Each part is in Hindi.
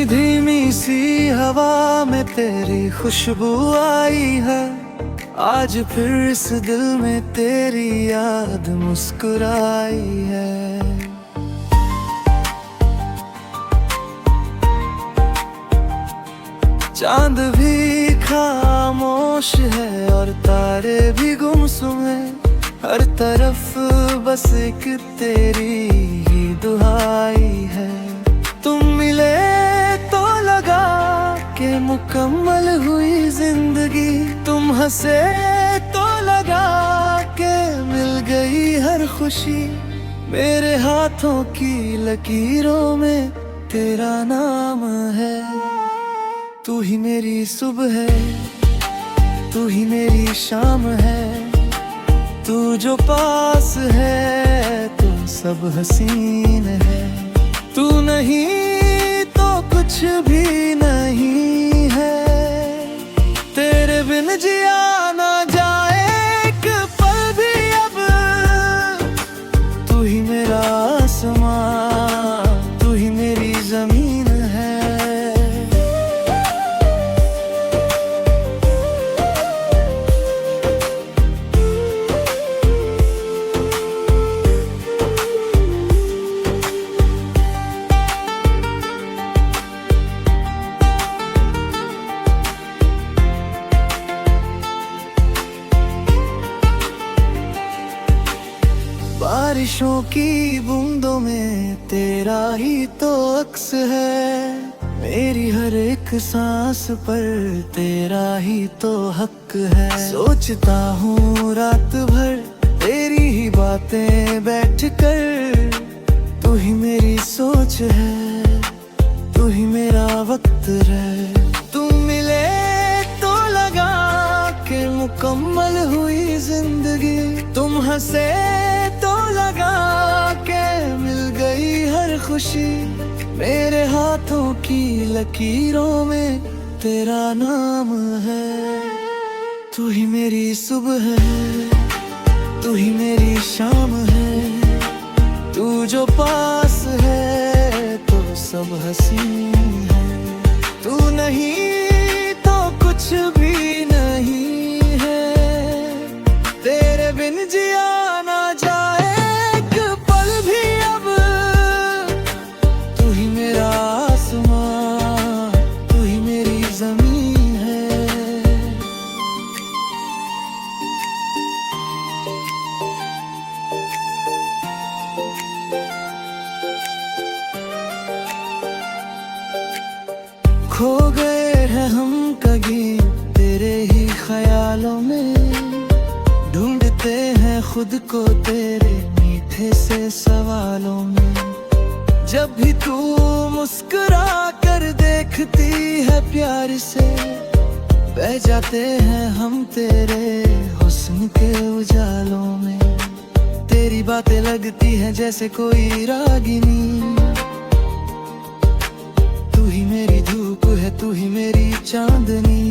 धीमी सी हवा में तेरी खुशबू आई है। आज फिर इस दिल में तेरी याद मुस्कुराई है। चांद भी खामोश है और तारे भी गुमसुम है। हर तरफ बस एक तेरी ही दुहाई है। तुम मिले तो लगा कि मुकम्मल हुई जिंदगी। तुम हंसे तो लगा कि मिल गई हर खुशी। मेरे हाथों की लकीरों में तेरा नाम है। तू ही मेरी सुबह है, तू ही मेरी शाम है। तू जो पास है तो सब हसीन है। तू नहीं तो कुछ भी नहीं है। तेरे बिन जिया ना जाए एक पल भी अब। तू ही मेरा आसमां, तू ही मेरी जमीन है। बारिशों की बूंदों में तेरा ही तो अक्स है। मेरी हर एक सांस पर तेरा ही तो हक है। सोचता हूँ रात भर तेरी ही बातें बैठकर। तू ही मेरी सोच है, तू ही मेरा वक्त है। तुम मिले तो लगा कि मुकम्मल हुई जिंदगी। तुम हंसे तो लगा के मिल गई हर खुशी। मेरे हाथों की लकीरों में तेरा नाम है। तू ही मेरी सुबह है, तू ही मेरी शाम है। तू जो पास है तो सब हसीन है। तू नहीं तो कुछ भी नहीं है। तेरे बिन जिया ना जाए एक पल भी अब। तू ही मेरा आसमां, तू ही मेरी जमीन है। खो गए हैं हम कहीं तेरे ही ख्यालों में। ढूंढते हैं खुद को तेरे मीठे से सवालों में। जब भी तू मुस्कुरा कर देखती है प्यार से। बह जाते हैं हम तेरे हुस्न के उजालों में। तेरी बातें लगती हैं जैसे कोई रागिनी। तू ही मेरी धूप है, तू ही मेरी चांदनी।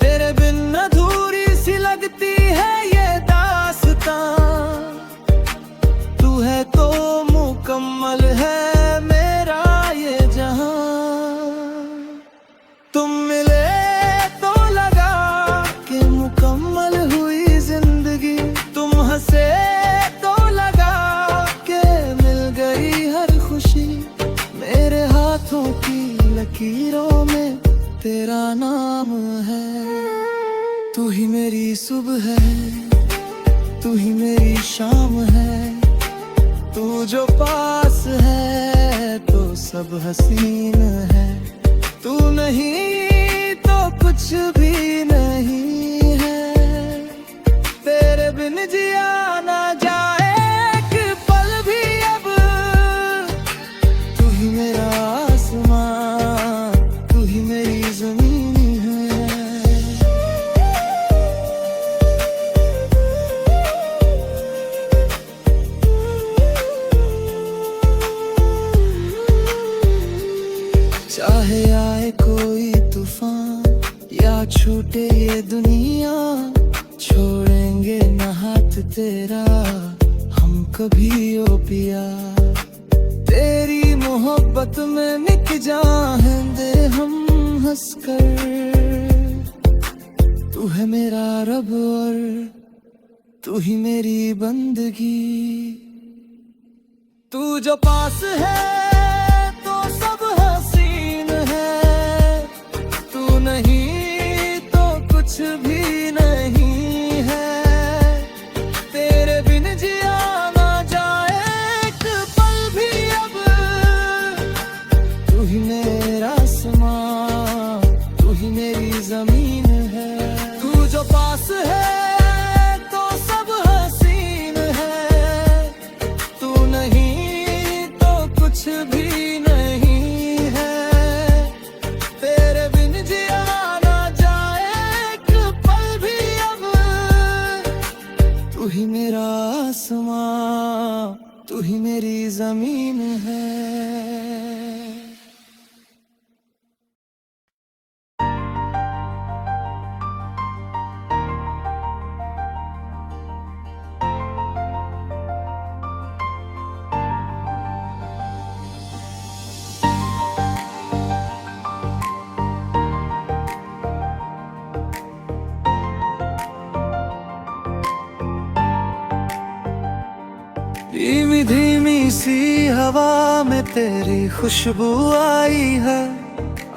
तेरे बिन अधूरी सी लगती है ये दास्तां। तू है तो मुकम्मल है मेरा ये जहां। तुम मिले तो लगा कि मुकम्मल हुई जिंदगी। तुम हंसे तो लगा कि मिल गई हर खुशी। मेरे हाथों की लकीरों में तेरा नाम है। तू ही मेरी सुबह है, तू ही मेरी शाम है। तू जो पास है तो सब हसीन है। तू नहीं तो कुछ भी नहीं है। तेरे बिन जिया ना जाए एक पल भी अब। तू ही मेरा आसमां, तू ही मेरी जमीन है। चाहे आए कोई तूफान या छूटे ये दुनिया। छोड़ेंगे न हाथ तेरा हम कभी ओ पिया। तेरी मोहब्बत में निक जाएंगे हम हंसकर। तू है मेरा रब और तू ही मेरी बंदगी। तू जो पास है तो सब हसीन है, तू नहीं तो कुछ भी नहीं है। तेरे बिन जिया ना जाए एक पल भी अब। तू ही मेरा आसमां, तू ही मेरी जमीन है। तू जो पास है तो सब हसीन है, तू नहीं तो कुछ भी नहीं है। तेरे बिन जिया ना जाए एक पल भी अब। तू ही मेरा आसमां, तू ही मेरी जमीन है। धीमी धीमी सी हवा में तेरी खुशबू आई है।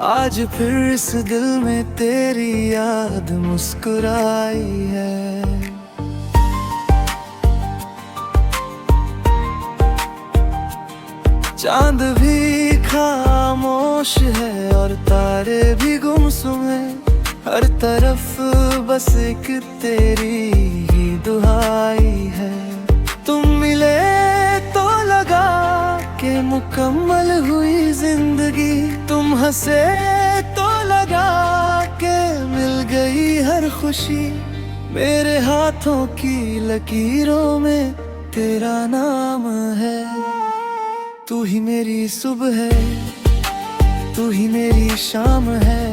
आज फिर इस दिल में तेरी याद मुस्कुराई है। चांद भी खामोश है और तारे भी गुमसुम है। हर तरफ बस एक तेरी ही दुहाई है। तुम मिले तो लगा के मुकम्मल हुई जिंदगी। तुम हंसे तो लगा के मिल गई हर खुशी। मेरे हाथों की लकीरों में तेरा नाम है। तू ही मेरी सुबह है, तू ही मेरी शाम है।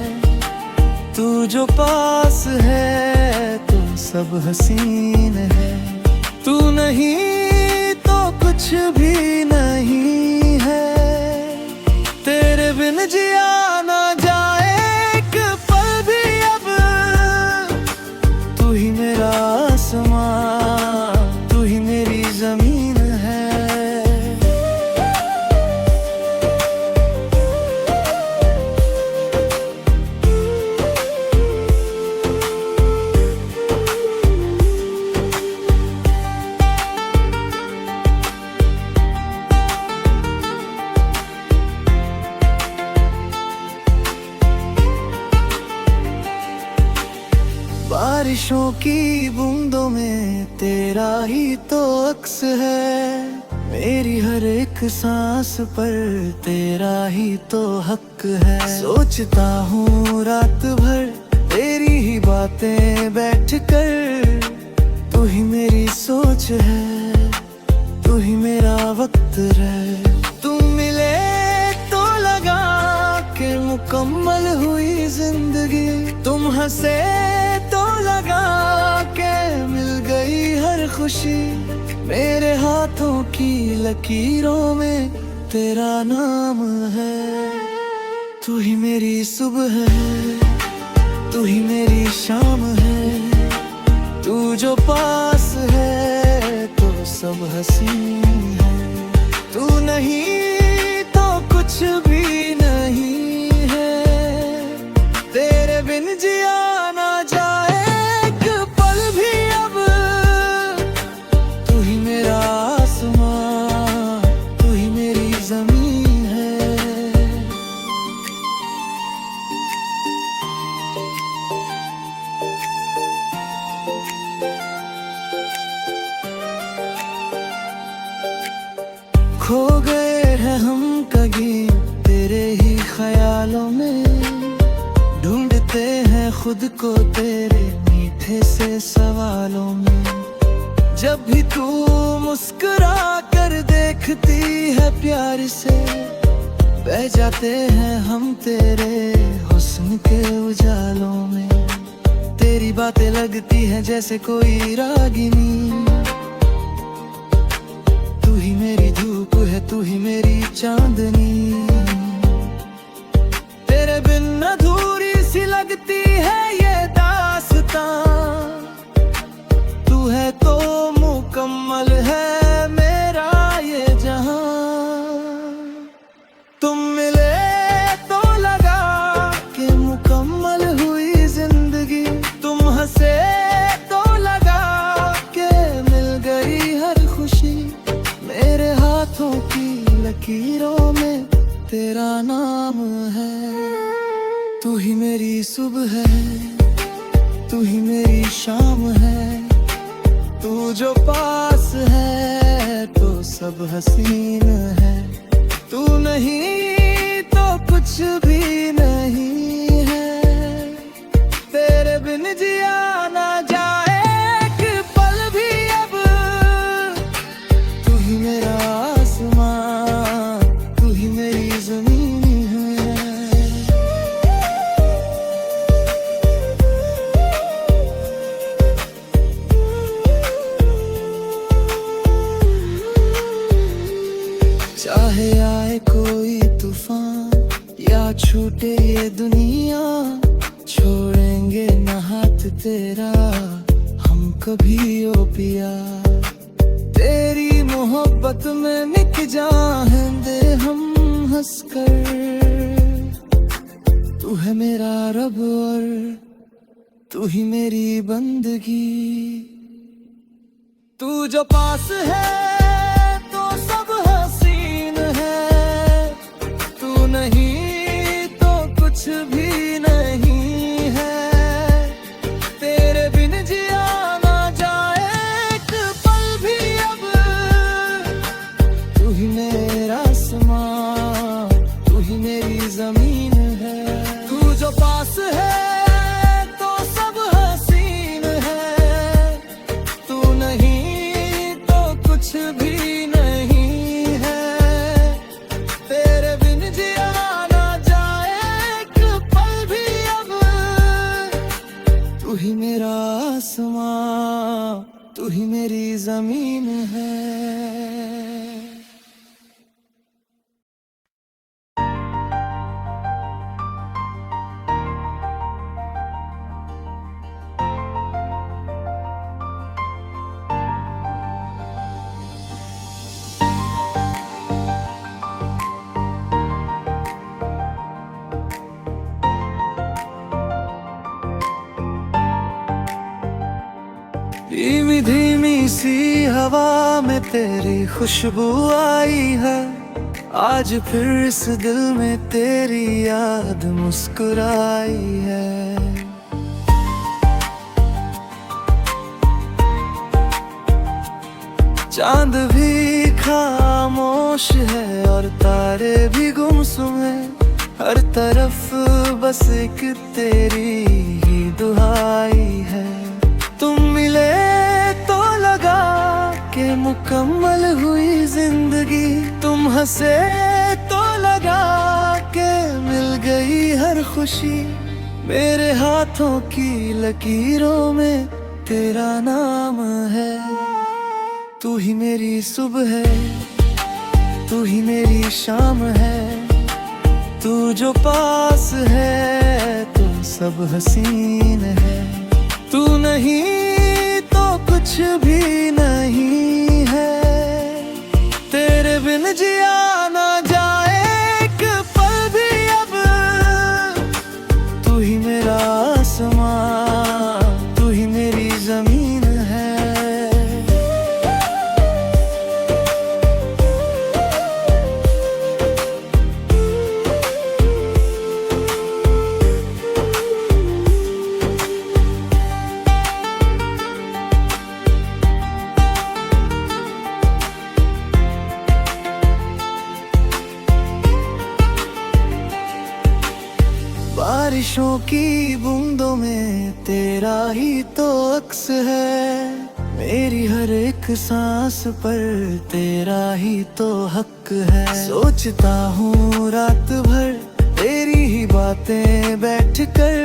तू जो पास है तो सब हसीन है। तू नहीं तो कुछ भी नहीं है। तेरे बिन जिया ना जाए एक पल भी अब। तू ही मेरा आसमां, तू ही मेरी जमीन है। बारिशों की बूंदों में तेरा ही तो अक्स है। मेरी हर एक सांस पर तेरा ही तो हक है। सोचता हूँ रात भर तेरी ही बातें बैठ कर। तू ही मेरी सोच है, तू ही मेरा वक्त है। तुम मिले तो लगा के मुकम्मल हुई जिंदगी। तुम हंसे तो लगा के मिल गई हर खुशी। मेरे हाथों की लकीरों में तेरा नाम है। तू ही मेरी सुबह है, तू ही मेरी शाम है। तू जो पास है तो सब हसीन है। तू नहीं तो कुछ भी नहीं है। तेरे बिन जिया ना जाए एक पल भी अब। तू ही मेरा आसमां, तू ही मेरी जमीन है। खो गए हैं हम कहीं तेरे ही ख्यालों में। ढूंढते हैं खुद को तेरे मीठे से सवालों में। जब भी तू मुस्कुरा कर देखती है प्यार से, बह जाते हैं हम तेरे हुस्न के उजालों में। तेरी बातें लगती हैं जैसे कोई रागिनी। तू तू ही मेरी धूप है, तू ही मेरी चांदनी। तेरे बिन अधूरी सी लगती है ये दास्तां। तू है तो मुकम्मल है मेरा ये जहां। तुम मिले तो लगा कि मुकम्मल हुई जिंदगी। तुम हंसे तो लगा कि मिल गई हर खुशी। मेरे हाथों की लकीरों में तेरा नाम है। तू ही मेरी सुबह है, तू ही मेरी शाम है। तू जो पास है तो सब हसीन है। तू नहीं तो कुछ भी नहीं है। तेरे बिन जिया ना जाए एक पल भी अब। तू ही मेरा आसमां, तू ही मेरी जमीन है। चाहे आए कोई तूफान या छूटे ये दुनिया, छोड़ेंगे न हाथ तेरा हम कभी ओ पिया। तेरी मोहब्बत में निक जाएंगे हम हंसकर। तू है मेरा रब और तू ही मेरी बंदगी। तू जो पास है तो सब हसीन है। तू नहीं तो कुछ भी नहीं है। तेरे बिन जिया ना जाए एक पल भी अब। तू ही मेरा आसमां, तू ही मेरी जमीन है। तू जो पास है तो सब हसीन है। तू नहीं तो कुछ भी नहीं है। तेरे बिन जिया ना जाए एक पल भी अब। तू ही मेरा आसमां, तू ही मेरी जमीन है। धीमी धीमी सी हवा में तेरी खुशबू आई है। आज फिर इस दिल में तेरी याद मुस्कुराई है। चांद भी खामोश है और तारे भी गुमसुम है। हर तरफ बस एक तेरी ही दुहाई है। तुम मिले तो लगा कि मुकम्मल हुई जिंदगी। तुम हंसे तो लगा कि मिल गई हर खुशी। मेरे हाथों की लकीरों में तेरा नाम है। तू ही मेरी सुबह है, तू ही मेरी शाम है। तू जो पास है तो सब हसीन है। तू नहीं तो कुछ भी नहीं है। तेरे बिन जिया ना जाए एक पल भी अब। तू ही मेरा आसमां, तू ही मेरी जमीन है। बारिशों की बूंदों में तेरा ही तो अक्स है। मेरी हर एक सांस पर तेरा ही तो हक है। सोचता हूँ रात भर तेरी ही बातें बैठकर।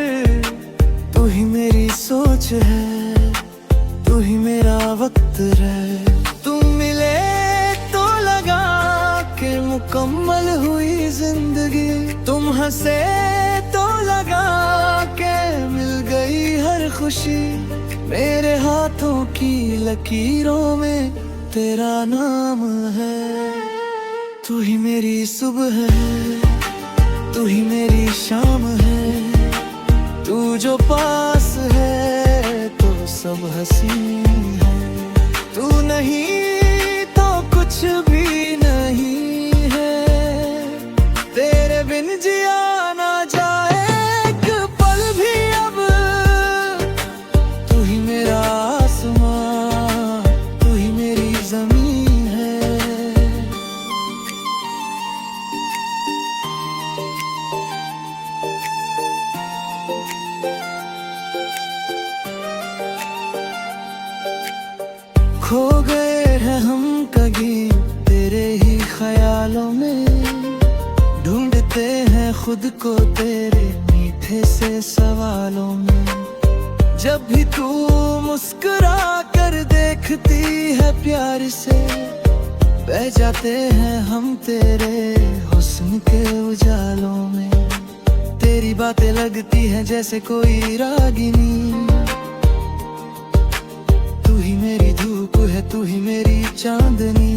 तू ही मेरी सोच है, तू ही मेरा वक्त है। तुम मिले तो हंसे तो लगा के मिल गई हर खुशी। मेरे हाथों की लकीरों में तेरा नाम है। तू ही मेरी सुबह है, तू ही मेरी शाम है। तू जो पास है तो सब हसीन है। तू नहीं तो कुछ भी नहीं है। तेरे बिन जिया ना जाए एक पल भी अब। तू ही मेरा आसमां, तू ही मेरी जमीन है। खो गए हैं हम कहीं तेरे ही ख्यालों में। ढूंढते हैं खुद को तेरे मीठे से सवालों में। जब भी तू मुस्कुरा कर देखती है प्यार से, बह जाते हैं हम तेरे हुस्न के उजालों में। तेरी बातें लगती हैं जैसे कोई रागिनी। तू ही मेरी धूप है, तू ही मेरी चांदनी।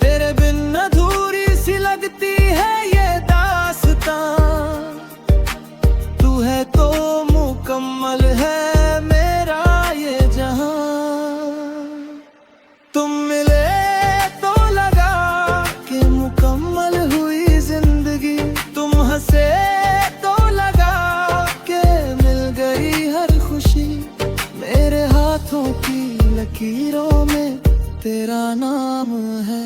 तेरे बिन अधूरी सी लगती है ये दास्तां। तू है तो मुकम्मल है मेरा ये जहां। तुम मिले तो लगा कि मुकम्मल हुई जिंदगी। तुम हंसे तो लगा कि मिल गई हर खुशी। मेरे हाथों की लकीरों में तेरा नाम है।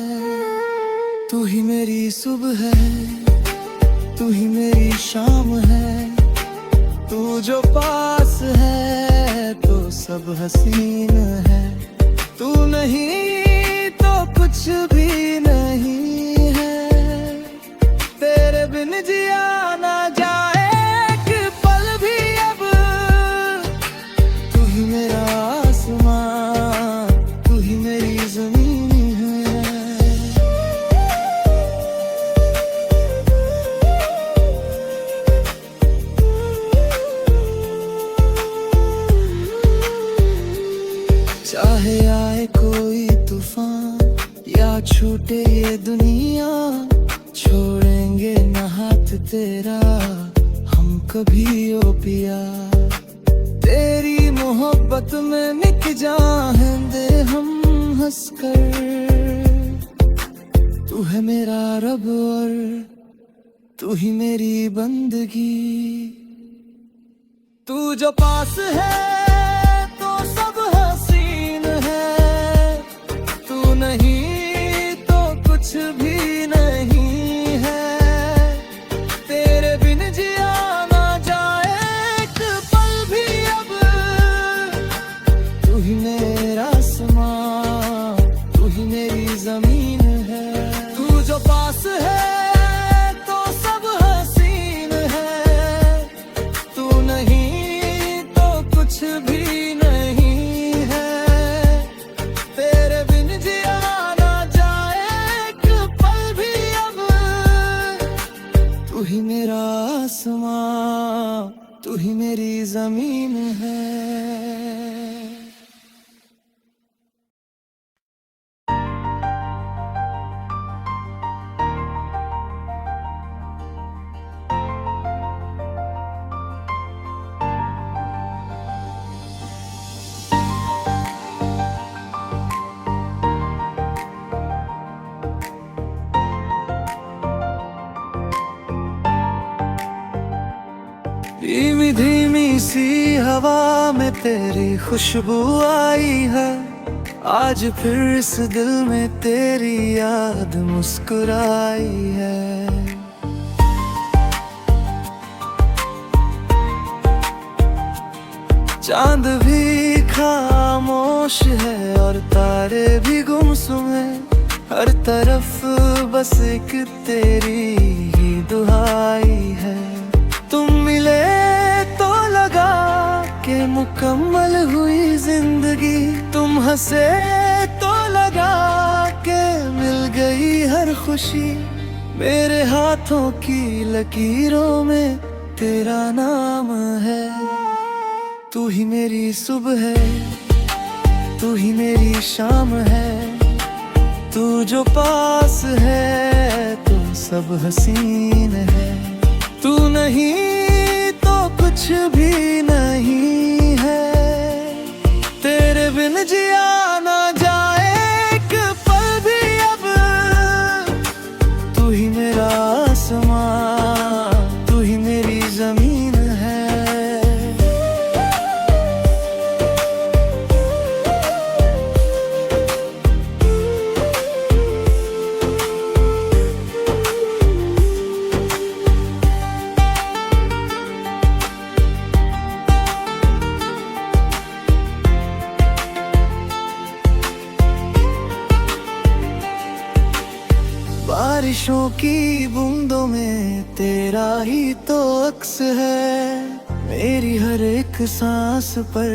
तू ही मेरी सुबह है, तू ही मेरी शाम है। तू जो पास है तो सब हसीन है। तू नहीं तो कुछ भी नहीं है। तेरे बिन जिया ना जाए एक पल भी अब। तू ही मेरा आसमां, तू ही मेरी जमीन है। चाहे आए कोई तूफान या छूटे ये दुनिया, छोड़ेंगे न हाथ तेरा हम कभी ओ पिया। तेरी मोहब्बत में निक जाएंगे हम हंसकर। तू है मेरा रब और तू ही मेरी बंदगी। तू जो पास है तो सब हसीन है। तू नहीं तो कुछ भी नहीं है। तेरे बिन जिया ना जाए एक पल भी अब। तू ही मेरा आसमां, तू ही मेरी जमीन है। तू जो पास है तो सब हसीन है। तू नहीं तो कुछ भी नहीं है। तेरे बिन जिया ना जाए एक पल भी अब। तू ही मेरा आसमां, तू ही मेरी जमीन है। धीमी धीमी सी हवा में तेरी खुशबू आई है। आज फिर इस दिल में तेरी याद मुस्कुराई है। चांद भी खामोश है और तारे भी गुमसुम है। हर तरफ बस एक तेरी ही दुहाई है। तुम मिले तो लगा के मुकम्मल हुई जिंदगी। तुम हंसे तो लगा के मिल गई हर खुशी। मेरे हाथों की लकीरों में तेरा नाम है। तू ही मेरी सुबह है, तू ही मेरी शाम है। तू जो पास है तो सब हसीन है। तू नहीं तो कुछ भी नहीं है। तेरे बिन जिया ना जाए एक पल भी अब। तू ही मेरा आसमां, तू ही मेरी जमीन है। बारिशों की बूंदों में तेरा ही तो अक्स है। मेरी हर एक सांस पर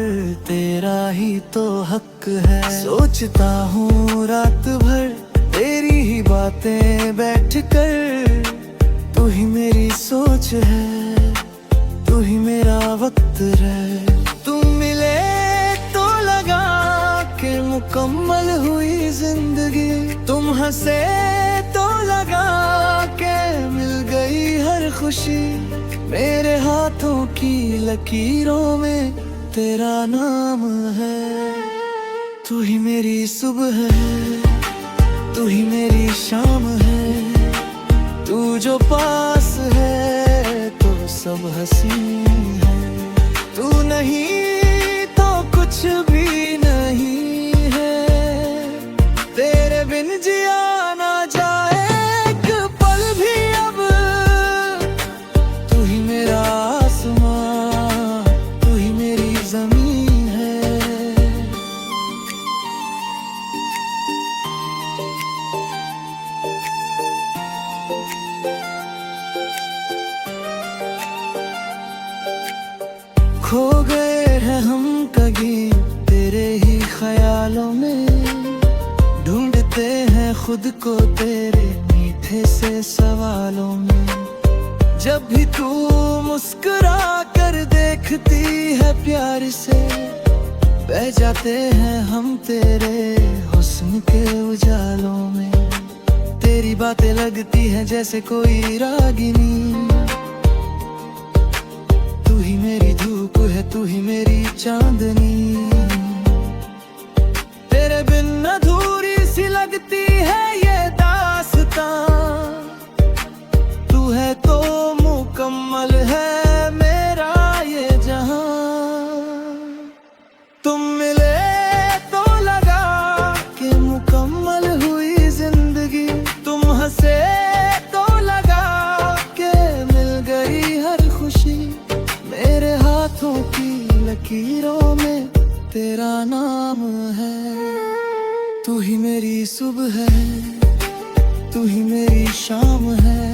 तेरा ही तो हक है। सोचता हूँ रात भर तेरी ही बातें बैठकर। तू ही मेरी सोच है, तू ही मेरा वक्त है। तुम मिले तो लगा के मुकम्मल हुई जिंदगी। तुम हंसे तो लगा के मिल गई हर खुशी। मेरे हाथों की लकीरों में तेरा नाम है। तू ही मेरी सुबह है, तू ही मेरी शाम है। तू जो पास है तो सब हसीन है। तू नहीं तो कुछ भी नहीं है। तेरे बिन जिया ना जाए एक पल भी अब। तू ही मेरा आसमां, तू ही मेरी जमीन है। खो गए हैं हम कहीं तेरे ही ख्यालों में। ढूंढते हैं खुद को तेरे मीठे से सवालों में। जब भी तू मुस्कुरा कर देखती है प्यार से, बह जाते हैं हम तेरे हुस्न के उजालों में। तेरी बातें लगती हैं जैसे कोई रागिनी। तू ही मेरी धूप है, तू ही मेरी चांदनी। तेरे बिन अधूरी सी लगती है ये दास्तां। तू है तो मुकम्मल है मेरा ये जहां। तुम मिले तो लगा कि मुकम्मल हुई जिंदगी। तुम हंसे तो लगा कि मिल गई हर खुशी। मेरे हाथों की लकीरों में तेरा नाम है। तू ही मेरी सुबह है, तू ही मेरी शाम है।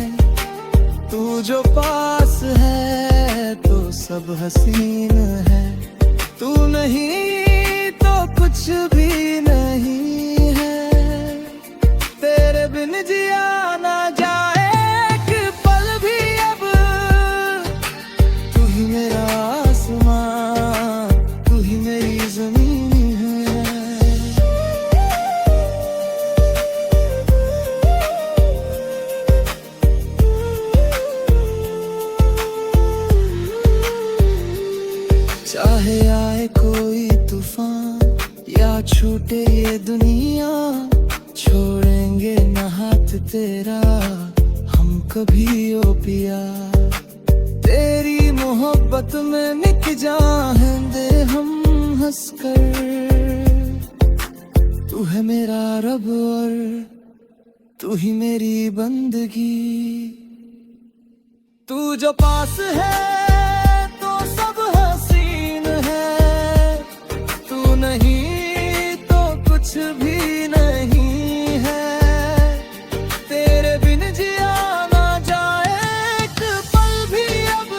तू जो पास है तो सब हसीन है। तू नहीं तो कुछ भी नहीं है। तेरे बिन जिया ना जाए एक पल भी अब। तू ही मेरा आसमां, तू ही मेरी जमीन है। चाहे आए कोई तूफान या छूटे ये दुनिया, छोड़ेंगे न हाथ तेरा हम कभी ओ पिया। तेरी मोहब्बत में निक जाएंगे हम हंसकर। तू है मेरा रब और तू ही मेरी बंदगी। तू जो पास है तो सब हसीन है। तू नहीं तो कुछ भी नहीं है। तेरे बिन जिया ना जाए एक पल भी अब।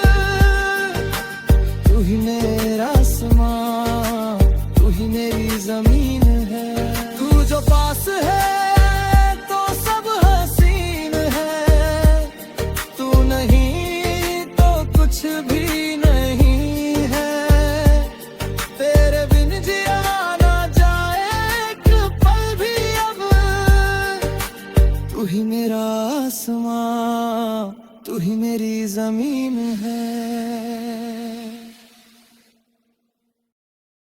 तू ही मेरा आसमां, तू ही मेरी जमीन है। तू जो पास है तो सब हसीन है। तू ही मेरा आसमां, तू ही मेरी जमीन है।